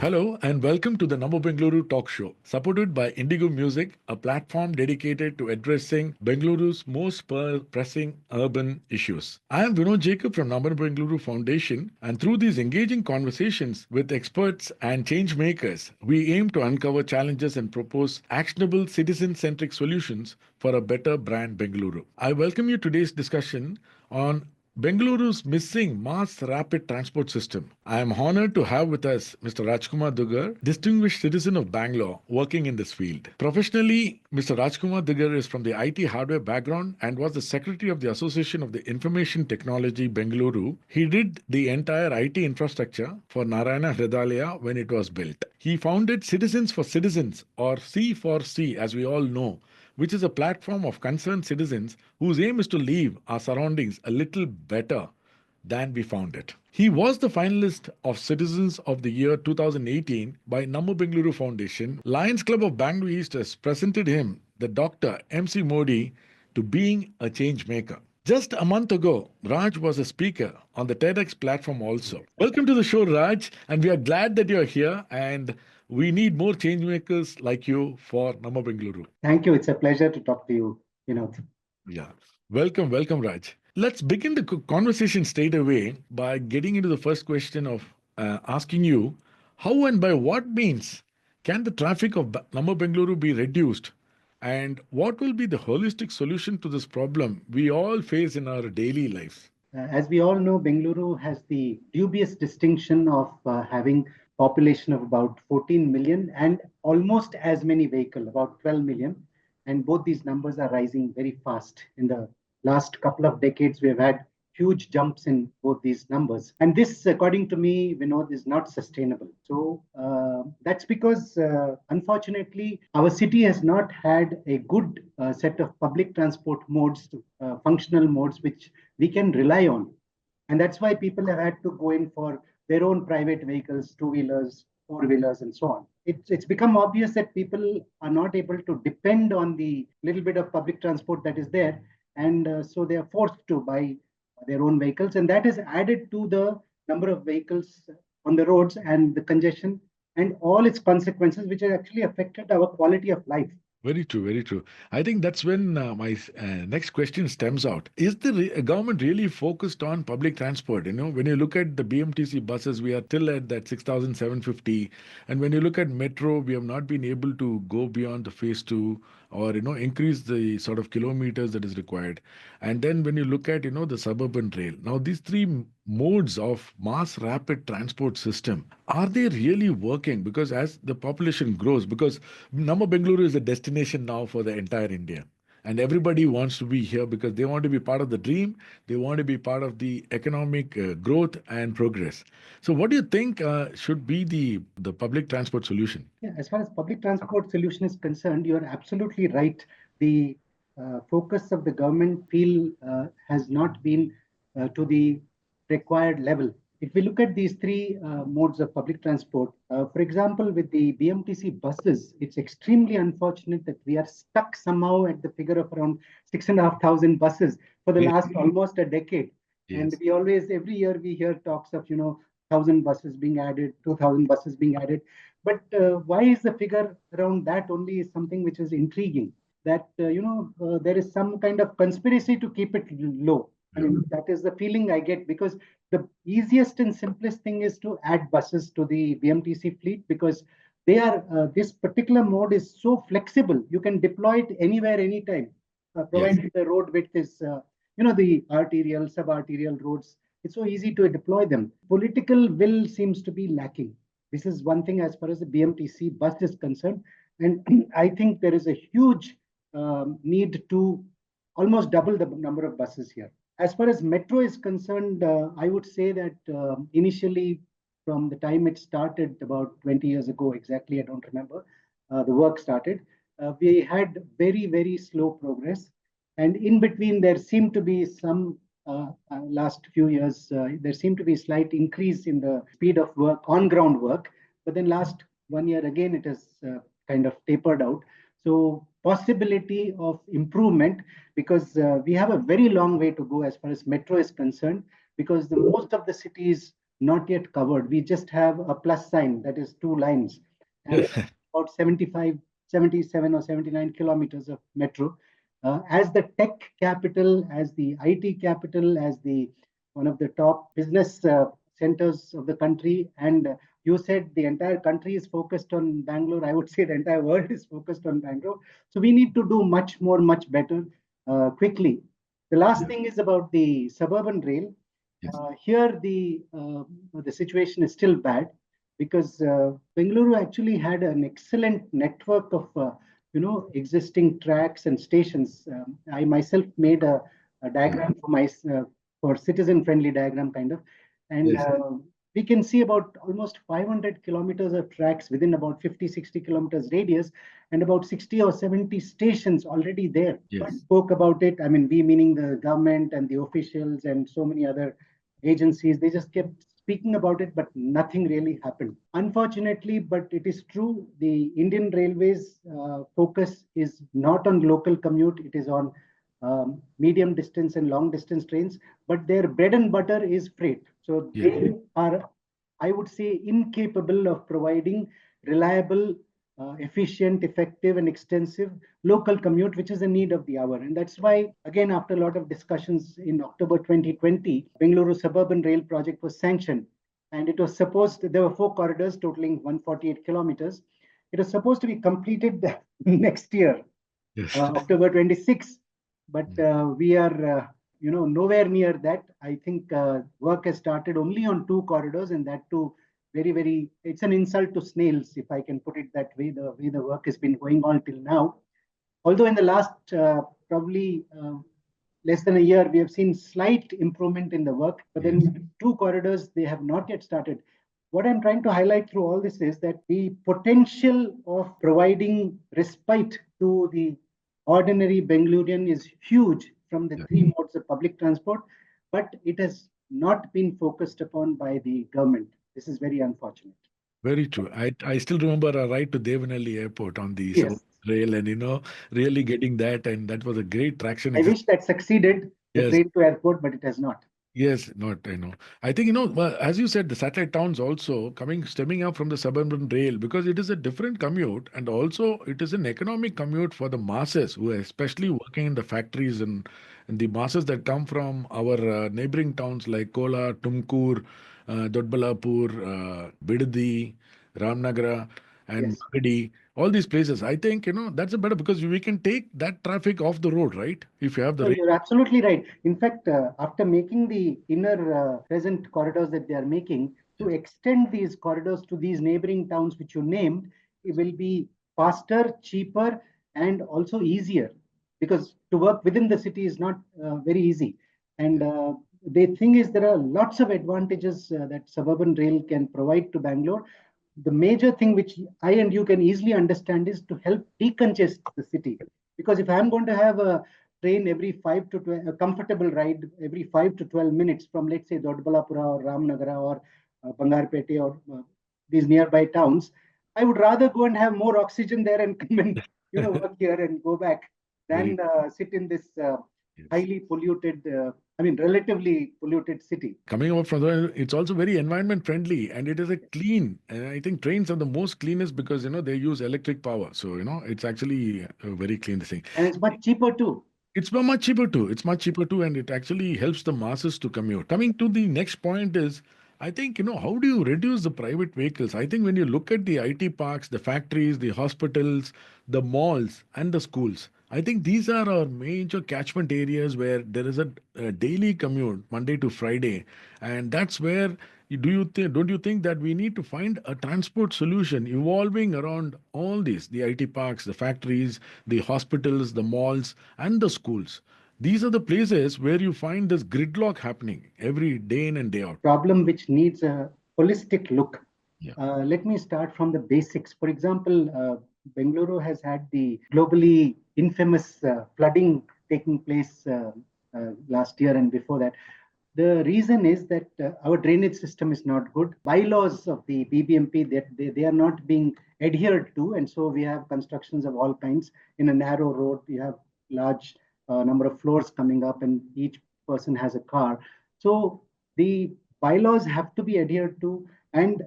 Hello and welcome to the Namma Bengaluru talk show, supported by Indigo Music, a platform dedicated to addressing Bengaluru's most pressing urban issues. I am Vinod Jacob from Namma Bengaluru Foundation, and through these engaging conversations with experts and change makers, we aim to uncover challenges and propose actionable citizen-centric solutions for a better brand Bengaluru. I welcome you today's discussion on Bengaluru's missing mass rapid transport system. I am honored to have with us Mr. Rajkumar Dugar, distinguished citizen of Bangalore, working in this field. Professionally, Mr. Rajkumar Dugar is from the IT hardware background and was the secretary of the Association of the Information Technology Bengaluru. He did the entire IT infrastructure for Narayana Hridayalaya when it was built. He founded Citizens for Citizens, or C4C as we all know, which is a platform of concerned citizens whose aim is to leave our surroundings a little better than we found it. He was the finalist of Citizens of the Year 2018 by Namma Bengaluru Foundation. Lions Club of Bangalore East has presented him the Dr. MC Modi to being a change maker. Just a month ago, Raj was a speaker on the TEDx platform also. Welcome to the show, Raj, and we are glad that you're here and we need more change makers like you for Namma Bengaluru. Thank you. It's a pleasure to talk to you, Vinod. Yeah. Welcome, Raj. Let's begin the conversation straight away by getting into the first question of asking you how and by what means can the traffic of Namma Bengaluru be reduced? And what will be the holistic solution to this problem we all face in our daily lives? As we all know, Bengaluru has the dubious distinction of having population of about 14 million and almost as many vehicles, about 12 million. And both these numbers are rising very fast. In the last couple of decades, we have had huge jumps in both these numbers. And this, according to me, Vinod, is not sustainable. So that's because, unfortunately, our city has not had a good set of public transport modes, functional modes, which we can rely on. And that's why people have had to go in for their own private vehicles, two-wheelers, four-wheelers, and so on. It's become obvious that people are not able to depend on the little bit of public transport that is there. And so they are forced to buy their own vehicles. And that has added to the number of vehicles on the roads and the congestion and all its consequences, which have actually affected our quality of life. Very true, very true. I think that's when my next question stems out. Is the government really focused on public transport? When you look at the BMTC buses, we are still at that 6,750. And when you look at metro, we have not been able to go beyond the phase two or, increase the sort of kilometers that is required. And then when you look at, the suburban rail. Now, these three modes of mass rapid transport system, are they really working? Because as the population grows, because Namma Bengaluru is a destination now for the entire India. And everybody wants to be here because they want to be part of the dream. They want to be part of the economic growth and progress. So what do you think should be the public transport solution? Yeah, as far as public transport solution is concerned, you're absolutely right. The focus of the government has not been to the required level. If we look at these three modes of public transport, for example, with the BMTC buses, it's extremely unfortunate that we are stuck somehow at the figure of around 6,500 buses for the last almost a decade. Yes. And we always, every year, we hear talks of, 1,000 buses being added, 2,000 buses being added. But why is the figure around that only is something which is intriguing? That, there is some kind of conspiracy to keep it low. I mean, that is the feeling I get, because the easiest and simplest thing is to add buses to the BMTC fleet, because they are this particular mode is so flexible. You can deploy it anywhere, anytime, provided the road width is, the arterial, subarterial roads. It's so easy to deploy them. Political will seems to be lacking. This is one thing as far as the BMTC bus is concerned. And I think there is a huge need to almost double the number of buses here. As far as metro is concerned, I would say that initially, from the time it started about 20 years ago, exactly, I don't remember, the work started, we had very, very slow progress. And in between, there seemed to be some, last few years, there seemed to be a slight increase in the speed of work, on-ground work. But then last 1 year, again, it has kind of tapered out. So possibility of improvement, because we have a very long way to go as far as metro is concerned, because most of the cities not yet covered. We just have a plus sign, that is two lines, and about 75, 77 or 79 kilometers of metro. As the tech capital, as the IT capital, as the one of the top business centers of the country, and you said the entire country is focused on Bangalore. I would say the entire world is focused on Bangalore. So we need to do much more, much better, quickly. The last thing is about the suburban rail. Yes. Here, the situation is still bad because Bengaluru actually had an excellent network of existing tracks and stations. I myself made a diagram for my for citizen-friendly diagram kind of, and Yes. we can see about almost 500 kilometers of tracks within about 50, 60 kilometers radius, and about 60 or 70 stations already there. Yes. Spoke about it. I mean, we meaning the government and the officials and so many other agencies, they just kept speaking about it, but nothing really happened. Unfortunately, but it is true, the Indian Railways focus is not on local commute, it is on medium distance and long distance trains, but their bread and butter is freight. So Yeah. they are, I would say, incapable of providing reliable, efficient, effective, and extensive local commute, which is the need of the hour. And that's why, again, after a lot of discussions in October 2020, Bengaluru Suburban Rail Project was sanctioned. And it was supposed, there were four corridors totaling 148 kilometers. It was supposed to be completed next year, Yes. October 26. But we are, nowhere near that. I think work has started only on two corridors, and that too very, very, it's an insult to snails, if I can put it that way, the way the work has been going on till now. Although in the last probably less than a year, we have seen slight improvement in the work, but then two corridors, they have not yet started. What I'm trying to highlight through all this is that the potential of providing respite to the ordinary Bengalurian is huge from the three modes of public transport, but it has not been focused upon by the government. This is very unfortunate. Very true. I still remember a ride to Devanhalli Airport on the South Yes, Rail, and really getting that, and that was a great traction I exercise. wish that succeeded, the Yes. train to airport, but it has not. Yes, not I know. I think well, as you said, the satellite towns also stemming up from the suburban rail because it is a different commute, and also it is an economic commute for the masses who are especially working in the factories, and the masses that come from our neighboring towns like Kola, Tumkur, Dodbalapur, Bidadi, Ramnagara, and Yes. Magadi. All these places, I think that's a better because we can take that traffic off the road, right? If you have the No, rail. you're absolutely right. In fact, after making the inner present corridors that they are making, to extend these corridors to these neighboring towns which you named, it will be faster, cheaper, and also easier because to work within the city is not very easy. And the thing is, there are lots of advantages that suburban rail can provide to Bangalore. The major thing which I and you can easily understand is to help decongest the city. Because if I'm going to have a train every 5 to 12, a comfortable ride every 5 to 12 minutes from, let's say, Dodbalapura or Ramnagara or Bangarpete or these nearby towns, I would rather go and have more oxygen there and come and, work here and go back Very than sit in this yes. highly polluted, relatively polluted city. Coming over from there, it's also very environment friendly and it is a clean. And I think trains are the most cleanest because they use electric power. So it's actually a very clean thing. And it's much cheaper too. It's much cheaper too. It's much cheaper too, and it actually helps the masses to commute. Coming to the next point is, I think, how do you reduce the private vehicles? I think when you look at the IT parks, the factories, the hospitals, the malls, and the schools, I think these are our major catchment areas where there is a daily commute, Monday to Friday, and that's where don't you think that we need to find a transport solution evolving around all these, the IT parks, the factories, the hospitals, the malls, and the schools? These are the places where you find this gridlock happening every day in and day out. Problem which needs a holistic look. Yeah. Let me start from the basics. For example, Bengaluru has had the globally infamous flooding taking place last year and before that. The reason is that our drainage system is not good. Bylaws of the BBMP, that they are not being adhered to, and so we have constructions of all kinds. In a narrow road, you have large number of floors coming up, and each person has a car. So the bylaws have to be adhered to, and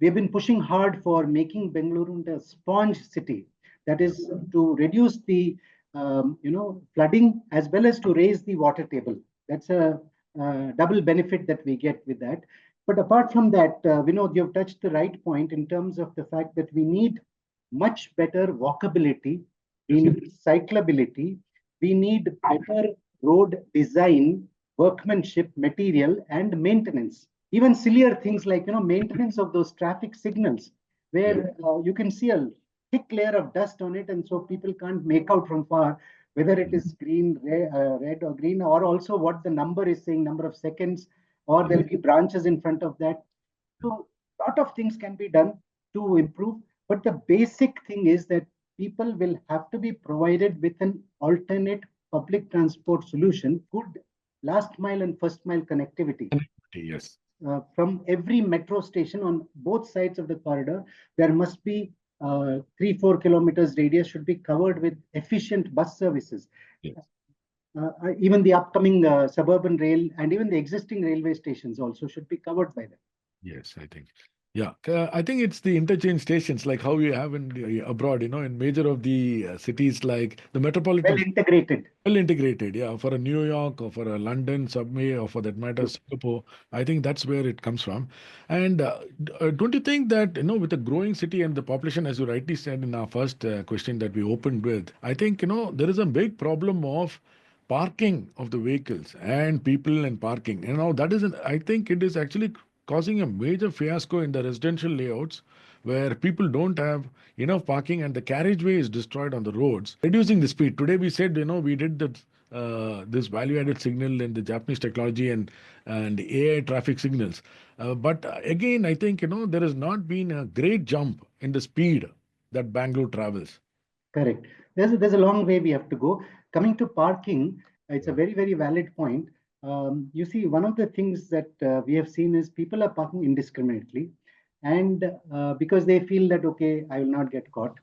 we've been pushing hard for making Bengaluru into a sponge city. That is to reduce the flooding as well as to raise the water table. That's a double benefit that we get with that. But apart from that, Vinod, you've touched the right point in terms of the fact that we need much better walkability, we Yes. need cyclability, we need better road design, workmanship, material, and maintenance. Even sillier things like maintenance of those traffic signals, Yeah. where you can see a thick layer of dust on it, and so people can't make out from far whether it is green, red or green, or also what the number is saying, number of seconds, or there'll be branches in front of that. So a lot of things can be done to improve, but the basic thing is that people will have to be provided with an alternate public transport solution, good last mile and first mile connectivity. Yes. From every metro station on both sides of the corridor, there must be 3-4 kilometers radius should be covered with efficient bus services. Yes. Even the upcoming suburban rail and even the existing railway stations also should be covered by that. Yes, I think. Yeah, I think it's the interchange stations, like how you have in abroad, in major of the cities, like the Well metropolitan, integrated. well integrated. Yeah, for a New York or for a London subway or for that matter, True. Singapore. I think that's where it comes from. And don't you think that, with the growing city and the population, as you rightly said in our first question that we opened with, I think, there is a big problem of parking of the vehicles and people and parking. That is, I think it is actually causing a major fiasco in the residential layouts where people don't have enough parking and the carriageway is destroyed on the roads, reducing the speed. Today we said, we did that this value-added signal in the Japanese technology and AI traffic signals. But again, I think there has not been a great jump in the speed that Bangalore travels. Correct. There's a long way we have to go. Coming to parking, it's a Yeah. very, very valid point. You see, one of the things that we have seen is people are parking indiscriminately, and because they feel that, okay, I will not get caught,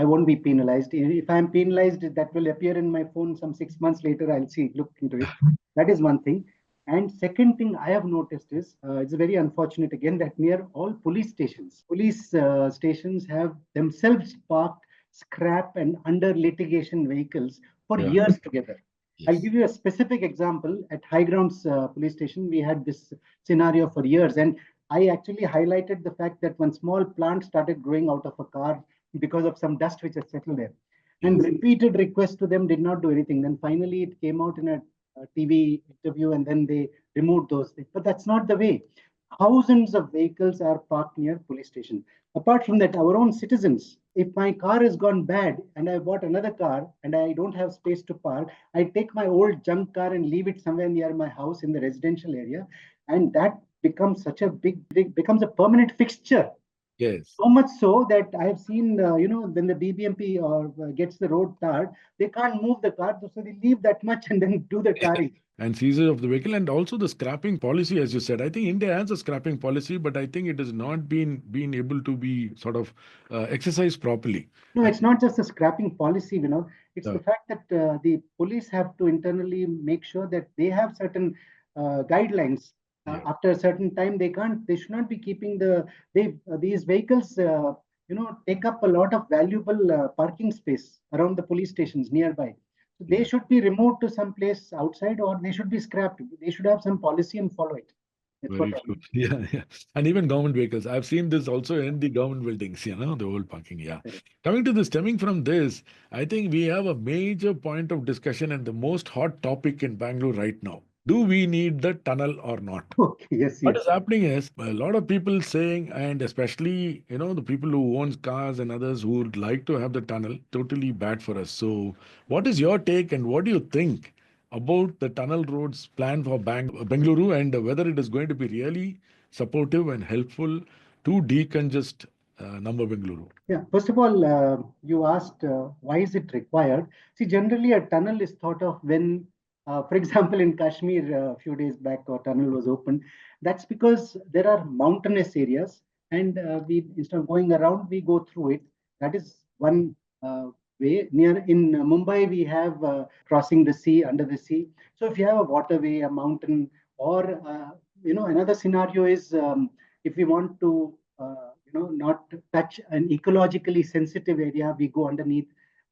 I won't be penalized. If I'm penalized, that will appear in my phone some 6 months later. I'll see, look into it. That is one thing. And second thing I have noticed is it's very unfortunate again that near all police stations have themselves parked scrap and under litigation vehicles for Yeah. years together. I'll Yes. give you a specific example. At High Grounds police station, we had this scenario for years, and I actually highlighted the fact that one small plant started growing out of a car because of some dust which had settled there. And Yes. repeated requests to them did not do anything. Then finally, it came out in a TV interview, and then they removed those things. But that's not the way. Thousands of vehicles are parked near police station. Apart from that, our own citizens, if my car has gone bad and I bought another car and I don't have space to park, I take my old junk car and leave it somewhere near my house in the residential area, and that becomes such a becomes a permanent fixture. Yes. So much so that I have seen, when the BBMP or gets the road tarred, they can't move the car, so they leave that much and then do the tarring. And seizure of the vehicle and also the scrapping policy, as you said. I think India has a scrapping policy, but I think it has not been able to be sort of exercised properly. No, And it's not just a scrapping policy, It's uh, the fact that the police have to internally make sure that they have certain guidelines. yeah, After a certain time, they should not be keeping these vehicles, take up a lot of valuable parking space around the police stations nearby. So they yeah. should be removed to some place outside, or they should be scrapped. They should have some policy and follow it. That's what Very I true. mean. Yeah, yeah. And even government vehicles. I've seen this also in the government buildings, the old parking. Yeah. Correct. Coming to this, stemming from this, I think we have a major point of discussion and the most hot topic in Bangalore right now. Do we need the tunnel or not? Okay. Yes. What is Yes. happening is a lot of people saying, and especially, the people who owns cars and others who would like to have the tunnel, totally bad for us. So, what is your take and what do you think about the tunnel roads plan for Bengaluru and whether it is going to be really supportive and helpful to decongest Namma Bengaluru? Yeah, first of all, you asked why is it required? See, generally a tunnel is thought of when, for example, in Kashmir a few days back, a tunnel was opened. That's because there are mountainous areas, and we instead of going around, we go through it. That is one way. Near in Mumbai, we have crossing the sea under the sea. So if you have a waterway, a mountain, or another scenario is if we want to, not touch an ecologically sensitive area, we go underneath.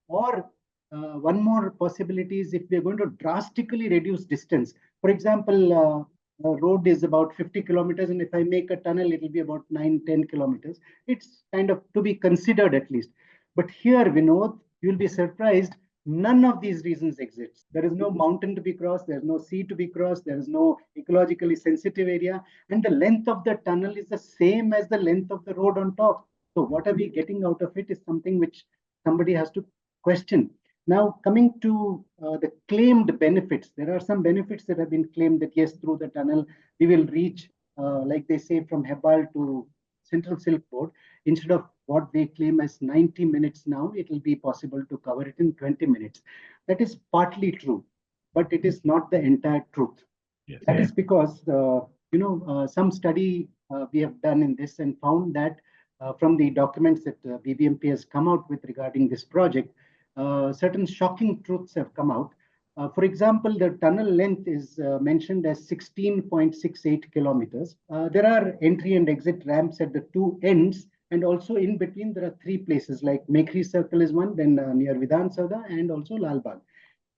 Or one more possibility is if we are going to drastically reduce distance. For example, a road is about 50 kilometers, and if I make a tunnel, it will be about 9, 10 kilometers. It's kind of to be considered at least. But here, Vinod, you'll be surprised. None of these reasons exist. There is no mountain to be crossed. There's no sea to be crossed. There is no ecologically sensitive area. And the length of the tunnel is the same as the length of the road on top. So what are we getting out of it is something which somebody has to question. Now, coming to the claimed benefits, there are some benefits that have been claimed that yes, through the tunnel, we will reach, like they say, from Hebal to Central Silk Road. Instead of what they claim as 90 minutes now, it will be possible to cover it in 20 minutes. That is partly true, but it is not the entire truth. Yes. That is because, some study we have done in this and found that from the documents that BBMP has come out with regarding this project, certain shocking truths have come out. For example, the tunnel length is mentioned as 16.68 kilometers. There are entry and exit ramps at the two ends, and also in between there are three places like Mekhri Circle is one, then near Vidhan Sauda, and also Lal Bagh.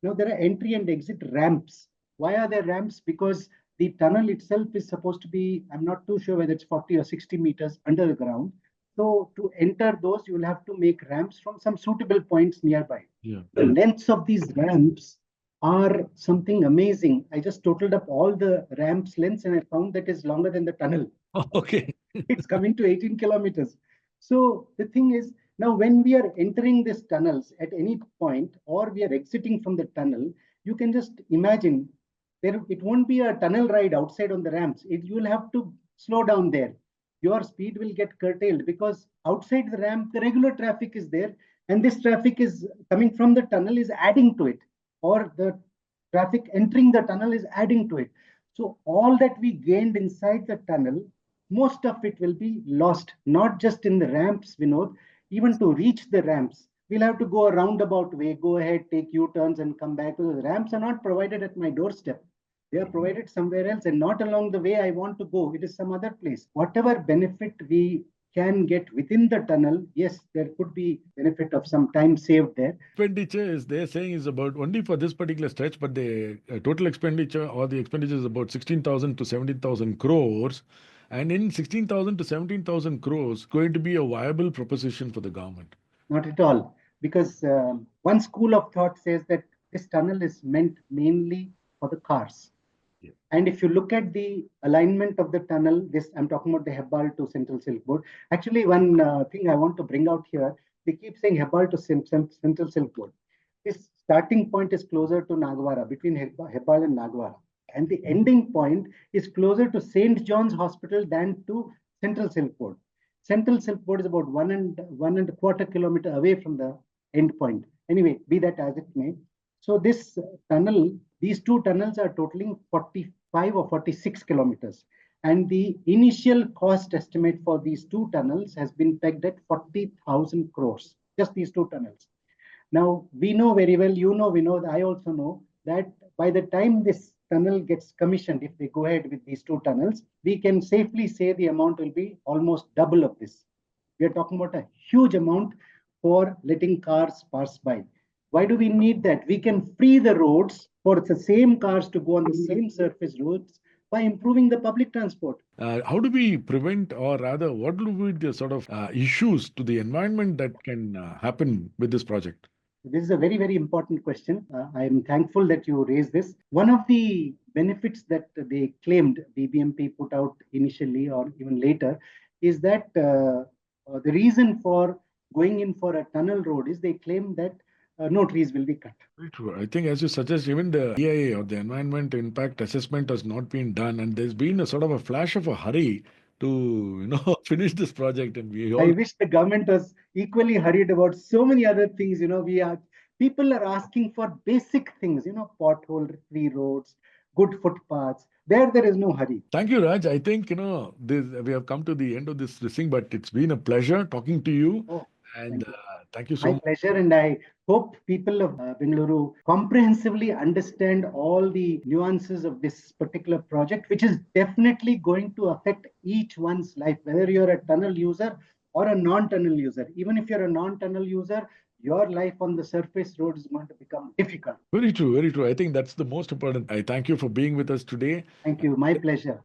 Now there are entry and exit ramps. Why are there ramps? Because the tunnel itself is supposed to be, I'm not too sure whether it's 40 or 60 meters under the ground. So to enter those, you will have to make ramps from some suitable points nearby. Yeah. The lengths of these ramps are something amazing. I just totaled up all the ramps lengths and I found that is longer than the tunnel. Okay. It's coming to 18 kilometers. So the thing is, now when we are entering these tunnels at any point or we are exiting from the tunnel, you can just imagine it won't be a tunnel ride outside on the ramps. You will have to slow down there. Your speed will get curtailed because outside the ramp, the regular traffic is there, and this traffic is coming from the tunnel is adding to it, or the traffic entering the tunnel is adding to it. So all that we gained inside the tunnel, most of it will be lost, not just in the ramps, Vinod. Even to reach the ramps, we'll have to go a roundabout way, go ahead, take U-turns and come back, because the ramps are not provided at my doorstep. They are provided somewhere else and not along the way I want to go. It is some other place. Whatever benefit we can get within the tunnel, yes, there could be benefit of some time saved there. Expenditure is they're saying is about only for this particular stretch, but the total expenditure or the expenditure is about 16,000 to 17,000 crores. And in 16,000 to 17,000 crores, going to be a viable proposition for the government. Not at all, because one school of thought says that this tunnel is meant mainly for the cars. Yeah. And if you look at the alignment of the tunnel, this I'm talking about the Hebal to Central Silk Road. Actually, one thing I want to bring out here, they keep saying Hebal to Central Silk Road. This starting point is closer to Nagwara, between Hebal and Nagwara. And the ending point is closer to St. John's Hospital than to Central Silk Road. Central Silk Road is about 1.25 kilometer away from the end point. Anyway, be that as it may. So this tunnel, these two tunnels are totaling 45 or 46 kilometers. And the initial cost estimate for these two tunnels has been pegged at 40,000 crores, just these two tunnels. Now, we know very well, we know, I also know that by the time this tunnel gets commissioned, if they go ahead with these two tunnels, we can safely say the amount will be almost double of this. We are talking about a huge amount for letting cars pass by. Why do we need that? We can free the roads for the same cars to go on the same surface roads by improving the public transport. How do we prevent, or rather, what will be the sort of issues to the environment that can happen with this project? This is a very, very important question. I am thankful that you raised this. One of the benefits that they claimed BBMP put out initially or even later is that the reason for going in for a tunnel road is they claim that no trees will be cut. Very true. I think, as you suggest, even the EIA or the Environment Impact Assessment has not been done, and there's been a sort of a flash of a hurry to finish this project, and we I all. wish the government was equally hurried about so many other things. People are asking for basic things, pothole-free roads, good footpaths. There is no hurry. Thank you, Raj. I think we have come to the end of this thing, but it's been a pleasure talking to you. Oh, And thank you. Thank you so My much. pleasure, and I hope people of Bengaluru comprehensively understand all the nuances of this particular project, which is definitely going to affect each one's life, whether you're a tunnel user or a non-tunnel user. Even if you're a non-tunnel user, your life on the surface road is going to become difficult. Very true, very true. I think that's the most important. I thank you for being with us today. Thank you. My pleasure.